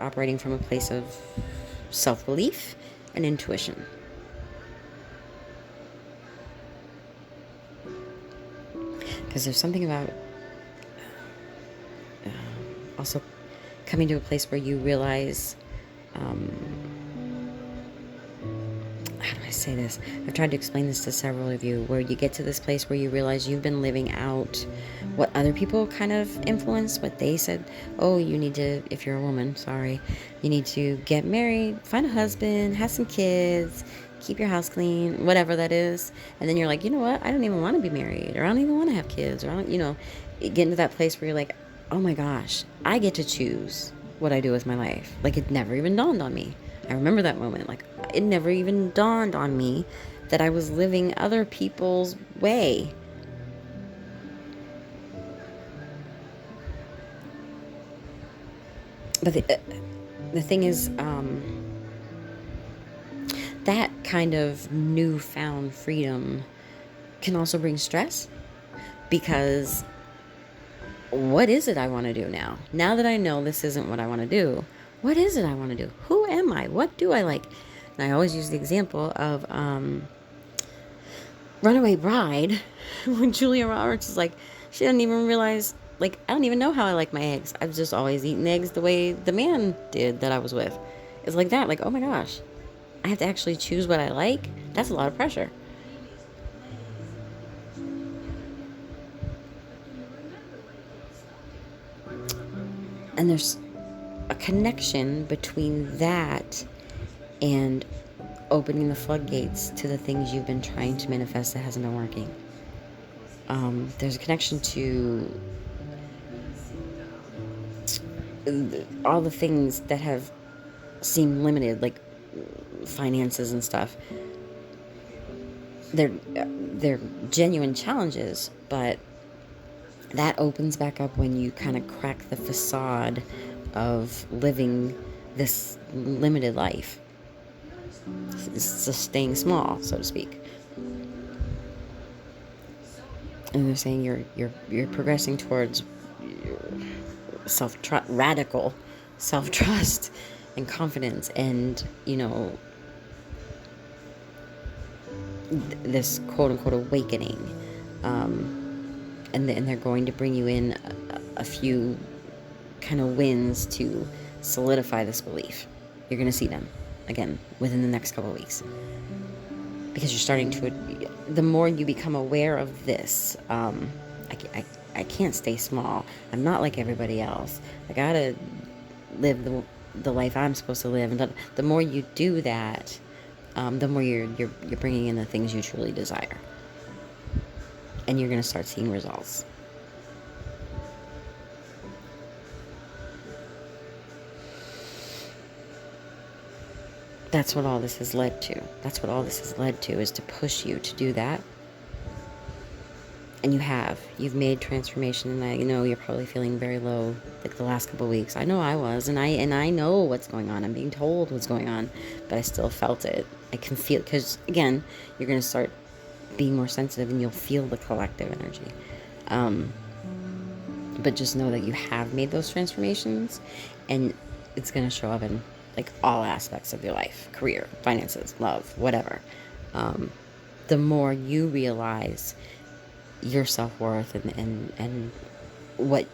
operating from a place of self-belief and intuition. Because there's something about also coming to a place where you realize, how do I say this? I've tried to explain this to several of you, where you get to this place where you realize you've been living out what other people kind of influenced, what they said. Oh, you need to, if you're a woman, sorry, you need to get married, find a husband, have some kids, keep your house clean, whatever that is. And then you're like, you know what? I don't even want to be married, or I don't even want to have kids, or I don't, get into that place where you're like, oh my gosh, I get to choose what I do with my life. Like, it never even dawned on me. I remember that moment. Like, it never even dawned on me that I was living other people's way. But the thing is, that kind of newfound freedom can also bring stress, because what is it I want to do now? Now that I know this isn't what I want to do, what is it I want to do? Who am I? What do I like? And I always use the example of Runaway Bride, when Julia Roberts is like, she doesn't even realize, like, I don't even know how I like my eggs. I've just always eaten eggs the way the man did that I was with. It's like that, like, oh my gosh, I have to actually choose what I like? That's a lot of pressure. And there's a connection between that and opening the floodgates to the things you've been trying to manifest that hasn't been working. There's a connection to all the things that have seemed limited, like finances and stuff. They're genuine challenges, but that opens back up when you kind of crack the facade of living this limited life. It's just staying small, so to speak. And they're saying you're progressing towards radical self-trust and confidence, and this quote-unquote awakening, and they're going to bring you in a few kind of wins to solidify this belief. You're going to see them again within the next couple of weeks, because you're starting to, the more you become aware of this, I can't stay small. I'm not like everybody else. I gotta live the life I'm supposed to live. And the more you do that, the more you're bringing in the things you truly desire, and you're gonna start seeing results. That's what all this has led to. That's what all this has led to, is to push you to do that. And you've made transformation, and I know you're probably feeling very low, like the last couple of weeks. I know I was, and I know what's going on. I'm being told what's going on, but I still felt it. I can feel it, because again, you're going to start being more sensitive, and you'll feel the collective energy. But just know that you have made those transformations, and it's going to show up in like all aspects of your life: career, finances, love, whatever. The more you realize your self-worth, and what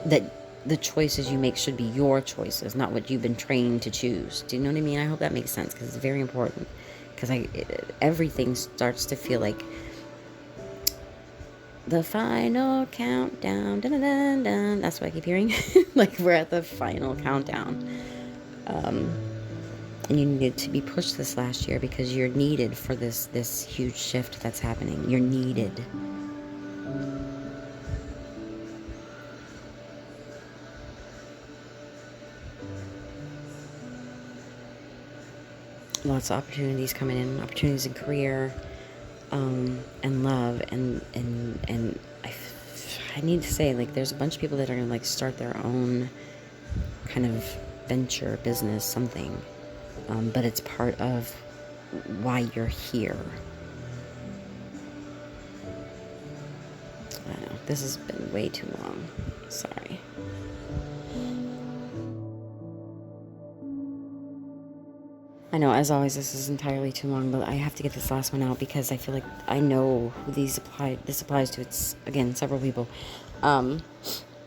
that the choices you make should be your choices, not what you've been trained to choose. Do you know what I mean? I hope that makes sense, because it's very important, because everything starts to feel like the final countdown. Dun, dun, dun, dun. That's what I keep hearing. Like, we're at the final countdown. And you needed to be pushed this last year, because you're needed for this huge shift that's happening. You're needed. Lots of opportunities coming in, opportunities in career, and love, and I need to say, like, there's a bunch of people that are gonna like start their own kind of venture, business, something. But it's part of why you're here. I don't know, this has been way too long. Sorry. I know, as always, this is entirely too long, but I have to get this last one out because I feel like I know who this applies to. It's, again, several people. Um,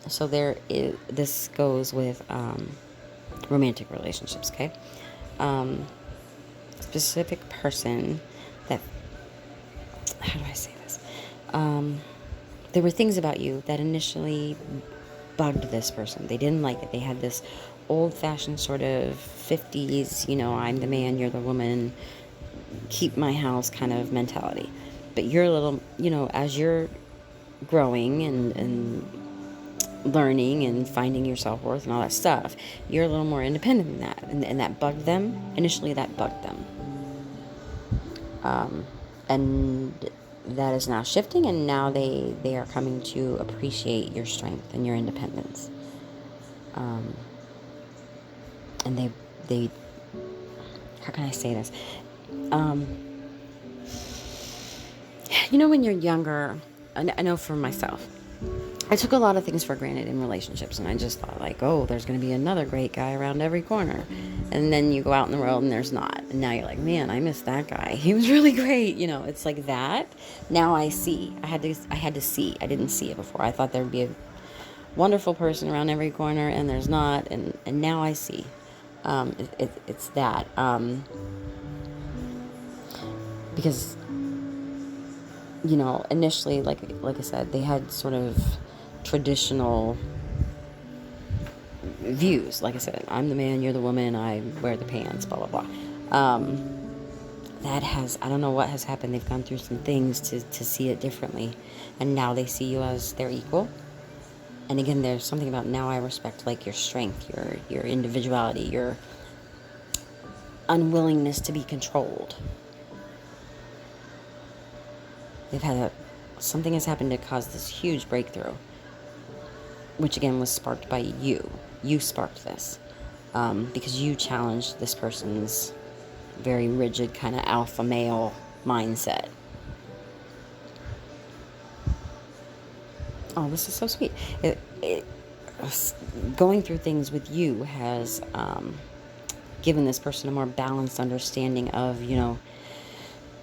so this goes with romantic relationships, okay? Specific person that, how do I say this? There were things about you that initially bugged this person. They didn't like it. They had this old-fashioned sort of 50s, I'm the man, you're the woman, keep my house kind of mentality. But you're a little, as you're growing and learning and finding your self-worth and all that stuff, you're a little more independent than that. And that bugged them. Initially, that bugged them. And that is now shifting, and now they are coming to appreciate your strength and your independence. And they how can I say this? When you're younger, I know for myself, I took a lot of things for granted in relationships, and I just thought, like, oh, there's going to be another great guy around every corner. And then you go out in the world and there's not. And now you're like, man, I miss that guy. He was really great. It's like that. Now I see. I had to see. I didn't see it before. I thought there'd be a wonderful person around every corner, and there's not. And now I see. It's that. Because, initially, like I said, they had sort of traditional views. Like I said, I'm the man, you're the woman, I wear the pants, blah, blah, blah. I don't know what has happened. They've gone through some things to see it differently. And now they see you as their equal. And again, there's something about now I respect, like, your strength, your individuality, your unwillingness to be controlled. Something has happened to cause this huge breakthrough, which again was sparked by you. You sparked this because you challenged this person's very rigid kind of alpha male mindset. Oh, this is so sweet. Going through things with you has given this person a more balanced understanding of,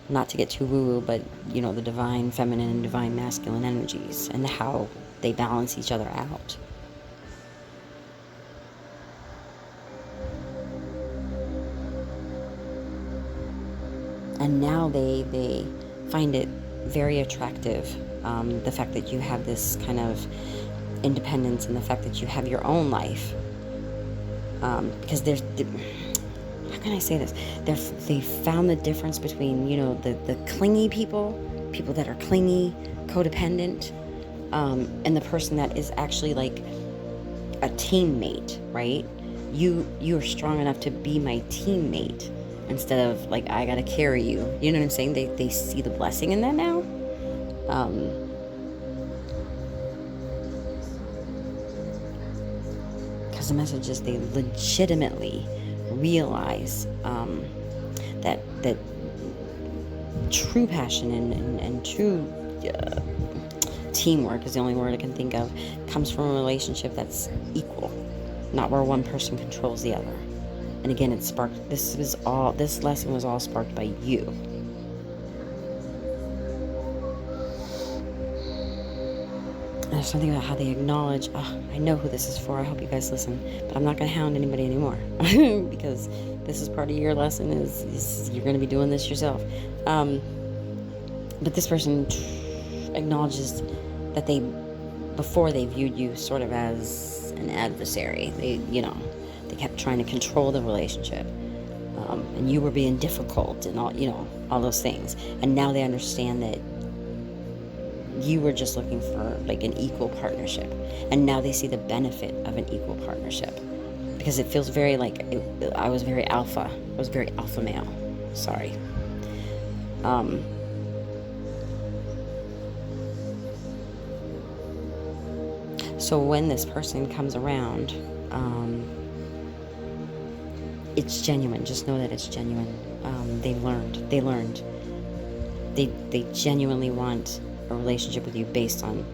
not to get too woo-woo, but, the divine feminine and divine masculine energies and how they balance each other out. And now they find it very attractive, the fact that you have this kind of independence and the fact that you have your own life. Because there's... How can I say this? They found the difference between, the clingy people that are clingy, codependent, and the person that is actually like a teammate, right? You are strong enough to be my teammate instead of like, I gotta carry you. You know what I'm saying? They see the blessing in that now. Because the message is they legitimately realize that true passion and true teamwork is the only word I can think of, comes from a relationship that's equal, not where one person controls the other. And again, it sparked. This lesson was all sparked by you. And there's something about how they acknowledge, I know who this is for, I hope you guys listen, but I'm not going to hound anybody anymore, because this is part of your lesson, is you're going to be doing this yourself. But this person acknowledges that before they viewed you sort of as an adversary. They kept trying to control the relationship. And you were being difficult and all those things. And now they understand that you were just looking for like an equal partnership. And now they see the benefit of an equal partnership. Because it feels very like, I was very alpha. I was very alpha male. Sorry. So when this person comes around, it's genuine. Just know that it's genuine. They learned. They genuinely want a relationship with you based on,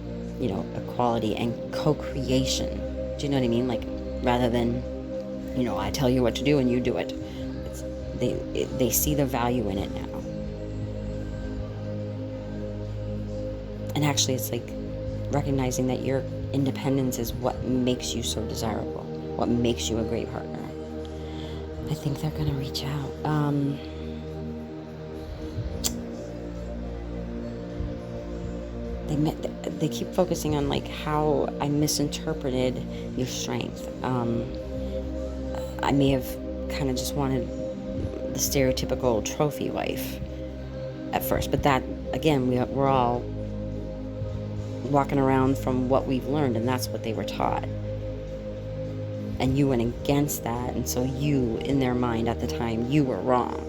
equality and co-creation. Do you know what I mean? Like, rather than, I tell you what to do and you do it. They see the value in it now. And actually, it's like recognizing that your independence is what makes you so desirable, what makes you a great partner. I think they're going to reach out. They keep focusing on like how I misinterpreted your strength. I may have kind of just wanted the stereotypical trophy wife at first, but that, again, we're all walking around from what we've learned, and that's what they were taught. And you went against that, and so you, in their mind at the time, you were wrong.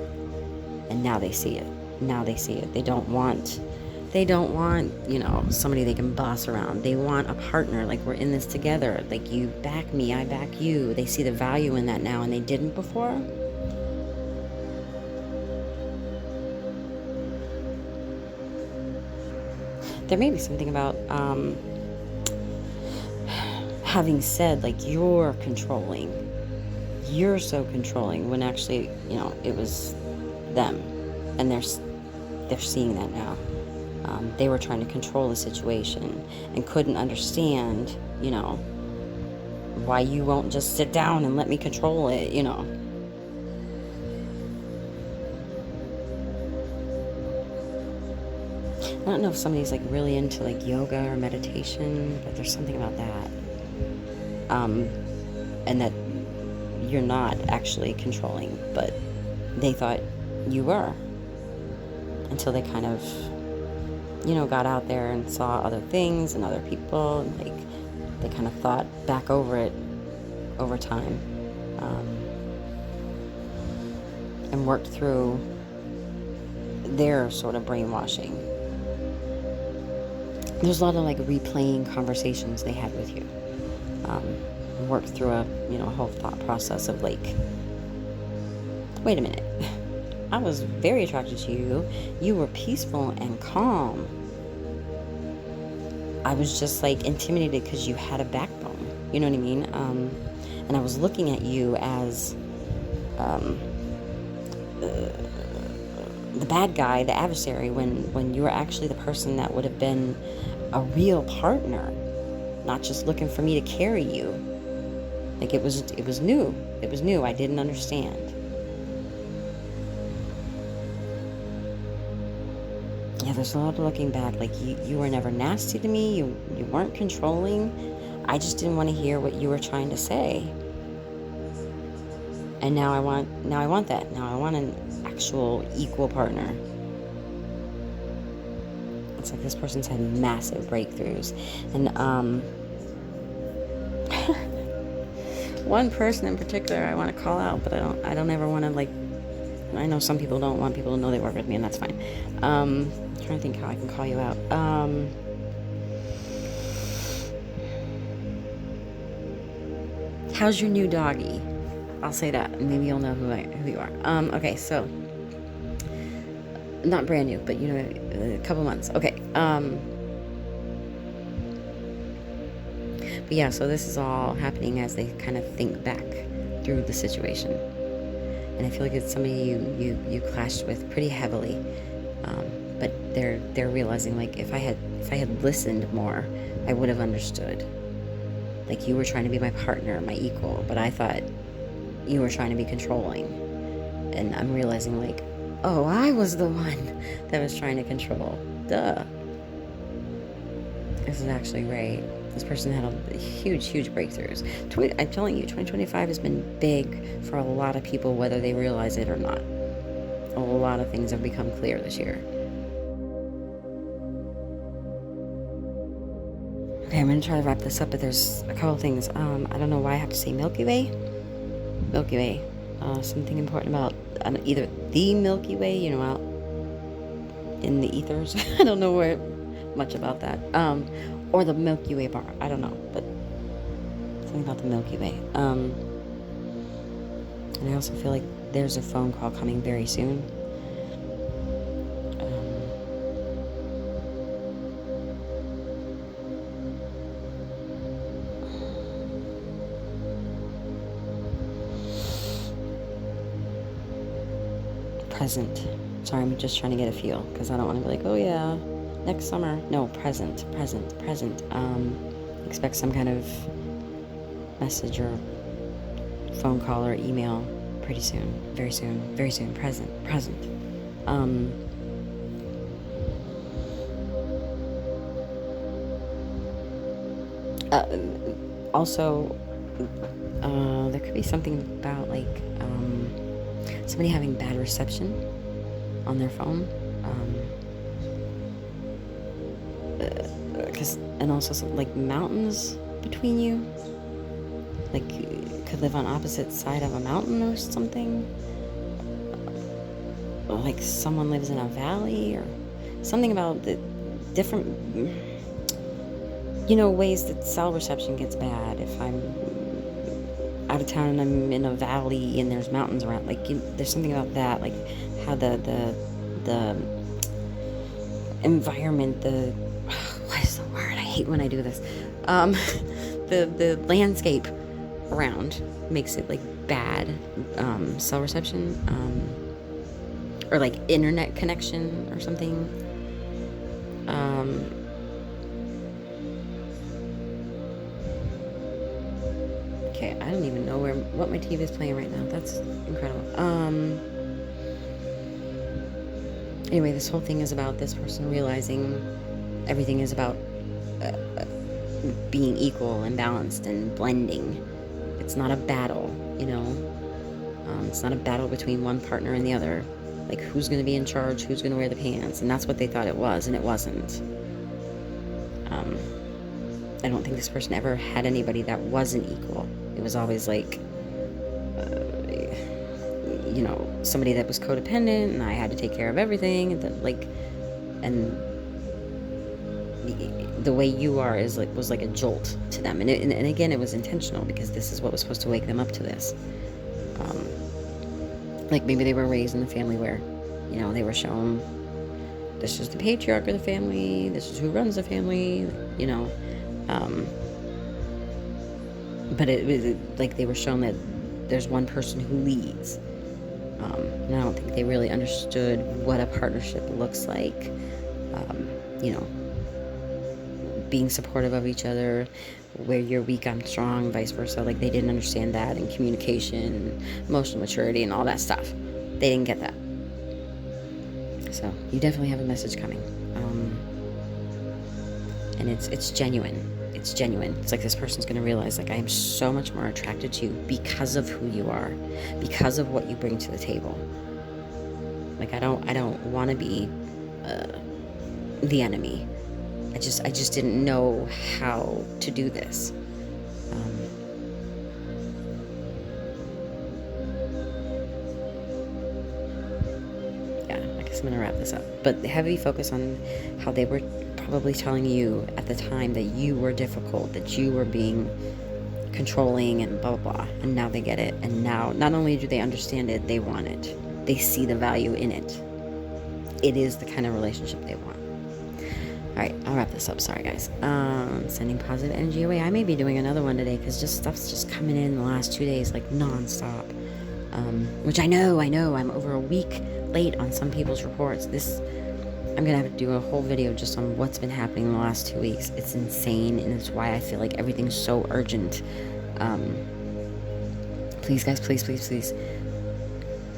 And now they see it. Now they see it. They don't want, somebody they can boss around. They want a partner, like we're in this together. Like you back me, I back you. They see the value in that now, and they didn't before. There may be something about having said, like, you're controlling. You're so controlling, when actually, it was them. And they're seeing that now. They were trying to control the situation and couldn't understand, why you won't just sit down and let me control it, I don't know if somebody's like really into like yoga or meditation, but there's something about that. And that you're not actually controlling, but they thought you were, until they kind of, got out there and saw other things and other people, and like they kind of thought back over it over time, and worked through their sort of brainwashing. There's a lot of like replaying conversations they had with you. Worked through a whole thought process of like, wait a minute, I was very attracted to you. You were peaceful and calm. I was just like intimidated because you had a backbone. You know what I mean? And I was looking at you as the bad guy, the adversary, when you were actually the person that would have been a real partner, not just looking for me to carry you. Like it was new. It was new. I didn't understand. Yeah, there's a lot of looking back. Like you were never nasty to me. You weren't controlling. I just didn't want to hear what you were trying to say. And now I want that. Now I want an actual equal partner. It's like this person's had massive breakthroughs. And one person in particular I want to call out, but I don't ever want to, like, I know some people don't want people to know they work with me, and that's fine. I'm trying to think how I can call you out. How's your new doggy? I'll say that. Maybe you'll know who you are. Okay, so not brand new, but a couple months. Okay. But yeah, so this is all happening as they kind of think back through the situation. And I feel like it's somebody you clashed with pretty heavily. But they're realizing, like, if I had listened more, I would have understood. Like, you were trying to be my partner, my equal, but I thought you were trying to be controlling. And I'm realizing, like, oh, I was the one that was trying to control. Duh. This is actually right. This person had a huge breakthroughs. I'm telling you, 2025 has been big for a lot of people, whether they realize it or not. A lot of things have become clear this year. Okay, I'm going to try to wrap this up, but there's a couple things. I don't know why I have to say Milky Way. Milky Way. Something important about either the Milky Way, out in the ethers. I don't know much about that. Or the Milky Way bar. I don't know, but something about the Milky Way. And I also feel like there's a phone call coming very soon. present. Sorry, I'm just trying to get a feel because I don't want to be like, oh yeah, next summer. No, present. Expect some kind of message or phone call or email pretty soon, very soon. Present. Also, there could be something about like somebody having bad reception on their phone, and also some, like mountains between you, like you could live on opposite side of a mountain or something, or like someone lives in a valley or something about the different ways that cell reception gets bad. If I'm out of town and I'm in a valley and there's mountains around, like there's something about that, like how the environment, what is the word? I hate when I do this. The landscape around makes it like bad cell reception, or like internet connection or something. Okay, I don't even know what my TV is playing right now. That's incredible. Anyway, this whole thing is about this person realizing everything is about being equal and balanced and blending. It's not a battle, it's not a battle between one partner and the other. Like, who's going to be in charge, who's going to wear the pants, and that's what they thought it was, and it wasn't. I don't think this person ever had anybody that wasn't equal. It was always like, somebody that was codependent, and I had to take care of everything, and the way you are was like a jolt to them, and again, it was intentional because this is what was supposed to wake them up to this. Like maybe they were raised in a family where, they were shown this is the patriarch of the family, this is who runs the family, but it was like they were shown that there's one person who leads, and I don't think they really understood what a partnership looks like, being supportive of each other, where you're weak, I'm strong, vice versa. Like they didn't understand that, and communication and emotional maturity and all that stuff. They didn't get that. So you definitely have a message coming, and it's genuine. It's genuine. It's like this person's going to realize, like, I am so much more attracted to you because of who you are, because of what you bring to the table. Like I don't want to be the enemy. I just didn't know how to do this. Yeah, I guess I'm gonna wrap this up. But heavy focus on how they were probably telling you at the time that you were difficult, that you were being controlling and blah blah blah. And now they get it. And now not only do they understand it, they want it. They see the value in it. It is the kind of relationship they want. Alright, I'll wrap this up. Sorry, guys. Sending positive energy away. I may be doing another one today because stuff's just coming in the last 2 days, like non-stop. Which I know. I'm over a week late on some people's reports. I'm going to have to do a whole video just on what's been happening in the last 2 weeks. It's insane, and it's why I feel like everything's so urgent. Please, guys, please.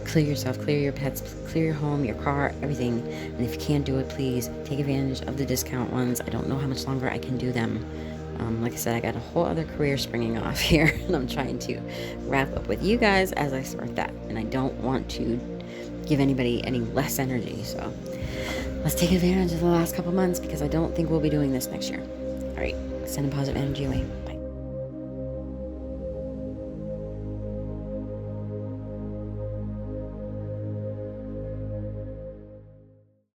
Clear yourself, clear your pets, clear your home, your car, everything. And if you can't do it, please take advantage of the discount ones. I don't know how much longer I can do them. Like I said, I got a whole other career springing off here, and I'm trying to wrap up with you guys as I start that. And I don't want to give anybody any less energy, so let's take advantage of the last couple months because I don't think we'll be doing this next year. All right, sending positive energy away.